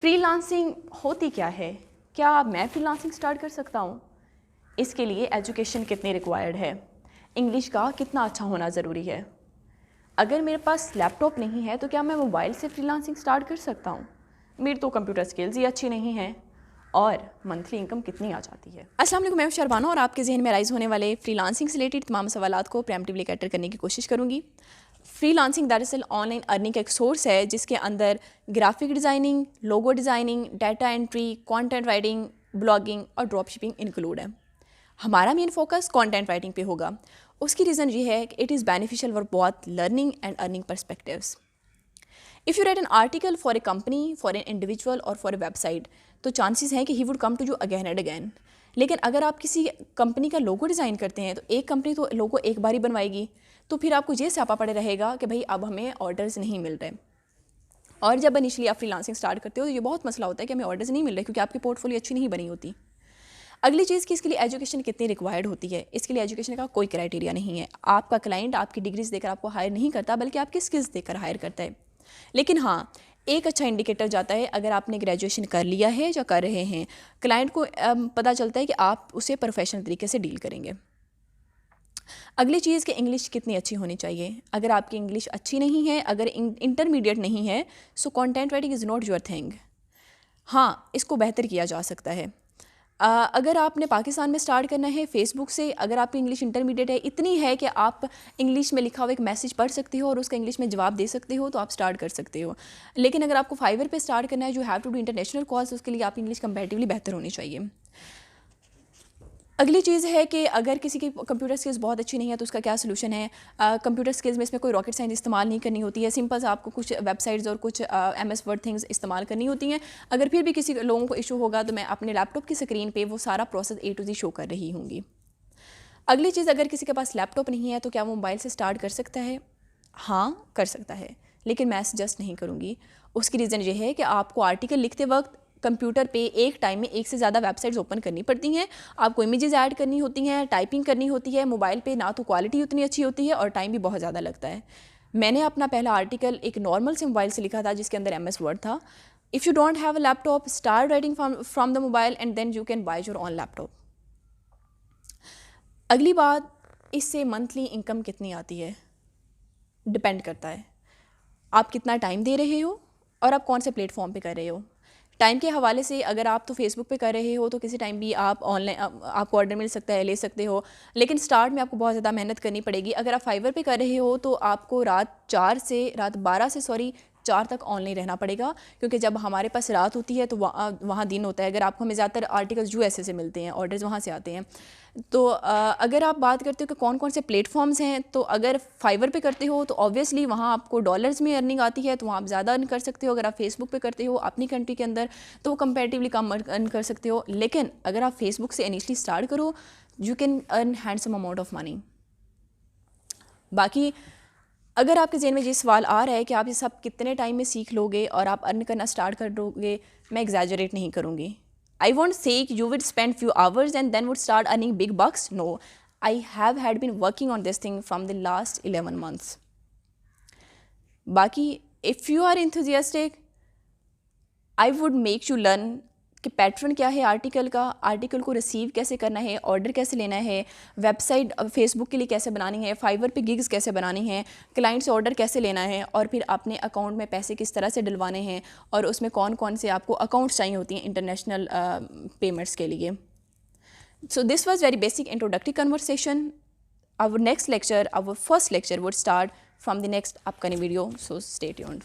Freelancing होती क्या है? क्या मैं फ्रीलांसिंग स्टार्ट कर सकता हूँ? इसके लिए एजुकेशन कितनी रिक्वायर्ड है? इंग्लिश का कितना अच्छा होना ज़रूरी है? अगर मेरे पास लैपटॉप नहीं है तो क्या मैं मोबाइल से फ्रीलांसिंग स्टार्ट कर सकता हूँ? मेरी तो कंप्यूटर स्किल्स ही अच्छी नहीं हैं। और मंथली इनकम कितनी आ जाती है? अस्सलाम वालेकुम, मैं शरबाना और आपके जहन में राइज होने वाले फ्रीलांसिंग से रिलेटेड तमाम सवालात को प्रेम्प्टिवली कैटर करने की कोशिश करूँगी। फ्रीलांसिंग दरअसल ऑनलाइन अर्निंग का एक सोर्स है जिसके अंदर graphic designing, logo designing, data entry, content writing, blogging और ड्रॉप शिपिंग इंक्लूड है। हमारा मेन फोकस कंटेंट राइटिंग पे होगा। उसकी रीज़न ये है कि it is beneficial for both learning and earning perspectives. If you write an article for a company, for an individual और फॉर ए वेबसाइट, तो चांसेस हैं कि he would come to you again and again. लेकिन अगर आप किसी company का logo design करते हैं तो एक कंपनी तो लोगो एक बार ही बनवाएगी, तो फिर आपको ये स्यापा पड़े रहेगा कि भाई अब हमें ऑर्डर्स नहीं मिल रहे। और जब इनिशियली आप फ्रीलांसिंग स्टार्ट करते हो तो ये बहुत मसला होता है कि हमें ऑर्डर्स नहीं मिल रहे क्योंकि आपकी पोर्टफोलियो अच्छी नहीं बनी होती। अगली चीज़ कि इसके लिए एजुकेशन कितनी रिक्वायर्ड होती है। इसके लिए एजुकेशन का कोई क्राइटेरिया नहीं है। आपका क्लाइंट आपकी डिग्रीज देकर आपको हायर नहीं करता बल्कि आपकी स्किल्स देकर हायर करता है। लेकिन हाँ, एक अच्छा इंडिकेटर जाता है अगर आपने ग्रेजुएशन कर लिया है या कर रहे हैं, क्लाइंट को पता चलता है कि आप उसे प्रोफेशनल तरीके से डील करेंगे। अगली चीज़ कि इंग्लिश कितनी अच्छी होनी चाहिए। अगर आपकी इंग्लिश अच्छी नहीं है, अगर इंटरमीडिएट नहीं है, so content writing is not your thing. हाँ, इसको बेहतर किया जा सकता है। अगर आपने पाकिस्तान में स्टार्ट करना है फेसबुक से, अगर आपकी इंग्लिश इंटरमीडिएट है, इतनी है कि आप इंग्लिश में लिखा हुआ एक मैसेज पढ़ सकते हो और उसका इंग्लिश में जवाब दे सकते हो, तो आप स्टार्ट कर सकते हो। लेकिन अगर आपको फाइवर पे स्टार्ट करना है, जो have to do international calls, उसके लिए आप इंग्लिश कंपैरेटिवली बेहतर होनी चाहिए। अगली चीज़ है कि अगर किसी की कंप्यूटर स्किल्स बहुत अच्छी नहीं है तो उसका क्या सोल्यूशन है। कंप्यूटर स्किल्स में इसमें कोई रॉकेट साइंस इस्तेमाल नहीं करनी होती है। सिंपल से आपको कुछ वेबसाइट्स और कुछ MS वर्ड थिंग्स इस्तेमाल करनी होती हैं। अगर फिर भी किसी लोगों को इशू होगा तो मैं अपने लैपटॉप की स्क्रीन पे वो सारा process A to Z show कर रही होंगी। अगली चीज़, अगर किसी के पास लैपटॉप नहीं है तो क्या वो मोबाइल से स्टार्ट कर सकता है? हाँ, कर सकता है, लेकिन मैं सजेस्ट नहीं करूँगी। उसकी रीज़न ये है कि आपको आर्टिकल लिखते वक्त कंप्यूटर पे एक टाइम में एक से ज़्यादा वेबसाइट्स ओपन करनी पड़ती हैं। आपको इमेजेस ऐड करनी होती हैं, टाइपिंग करनी होती है। मोबाइल पे ना तो क्वालिटी उतनी अच्छी होती है और टाइम भी बहुत ज़्यादा लगता है। मैंने अपना पहला आर्टिकल एक नॉर्मल से मोबाइल से लिखा था जिसके अंदर MS वर्ड था। If you don't have a laptop, start writing from the mobile and then you can buy your own laptop. अगली बात, इससे मंथली इनकम कितनी आती है डिपेंड करता है आप कितना टाइम दे रहे हो और आप कौन से प्लेटफॉर्म पे कर रहे हो। टाइम के हवाले से अगर आप तो फेसबुक पे कर रहे हो तो किसी टाइम भी आप ऑनलाइन आपको ऑर्डर मिल सकता है, ले सकते हो। लेकिन स्टार्ट में आपको बहुत ज़्यादा मेहनत करनी पड़ेगी। अगर आप फाइवर पे कर रहे हो तो आपको रात 12 से 4 तक ऑनलाइन रहना पड़ेगा, क्योंकि जब हमारे पास रात होती है तो वहाँ दिन होता है। अगर आपको हमें ज़्यादातर आर्टिकल्स USA से मिलते हैं, ऑर्डर्स वहाँ से आते हैं। तो अगर आप बात करते हो कि कौन कौन से प्लेटफॉर्म्स हैं, तो अगर फाइवर पे करते हो तो ऑब्वियसली वहाँ आपको डॉलर्स में अर्निंग आती है, तो वहाँ आप ज़्यादा अर्न कर सकते हो। अगर आप फेसबुक पे करते हो अपनी कंट्री के अंदर तो वो कंपैरेटिवली कम अर्न कर सकते हो। लेकिन अगर आप फेसबुक से इनिशियली स्टार्ट करो, you can earn handsome amount of money. बाकी अगर आपके जहन में ये सवाल आ रहा है कि आप ये सब कितने टाइम में सीख लोगे और आप अर्न करना स्टार्ट कर दोगे, मैं एग्जैजरेट नहीं करूँगी। I won't say you would spend few hours and then would start earning big bucks. No, I have had been working on this thing from the last 11 months. बाकी if you are enthusiastic, I would make you learn कि pattern क्या है article का, article को receive कैसे करना है, order कैसे लेना है, वेबसाइट फेसबुक के लिए कैसे बनानी है, फाइवर पे गिग्स कैसे बनानी है, क्लाइंट से ऑर्डर कैसे लेना है और फिर अपने अकाउंट में पैसे किस तरह से डलवाने हैं और उसमें कौन कौन से आपको अकाउंट्स चाहिए होती हैं इंटरनेशनल पेमेंट्स के लिए। So this was very basic introductory conversation. Our next lecture, our first lecture would start from the next upcoming video, so stay tuned.